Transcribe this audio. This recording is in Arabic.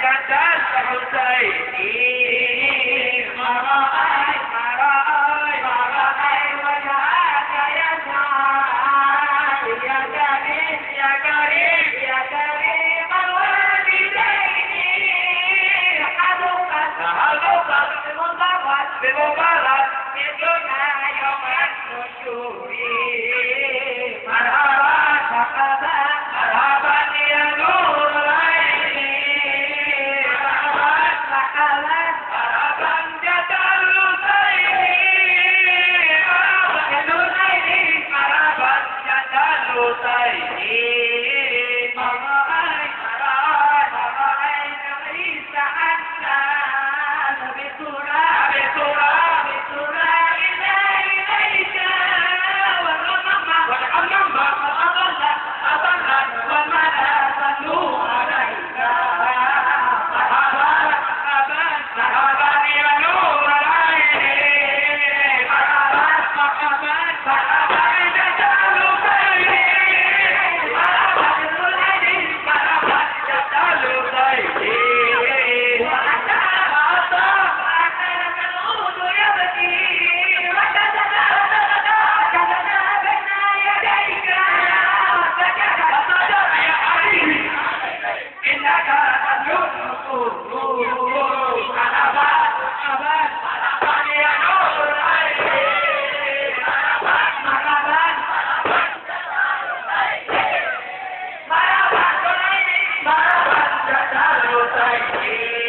جدل حسيني مرأي وجهك يسعى يا كريم يا كريم يا كريم الوالدين حلقت بمبارك مثلنا يوم النشور مرحبا يا نور العين مرحبا جد الحسين مرحبا جد الحسين مرأيت عيسى حسان بتراب إليك والحمام أضلت والملا صلوا عليك مرحبا يا نور العين مرحبا جد الحسين مرحبا جد الحسين وأكلك العود يبكي وكتبنا بين يديك وصدق يا حبيبي إنك اليوسف مرحبا يا نور العين مرحبا جد الحسين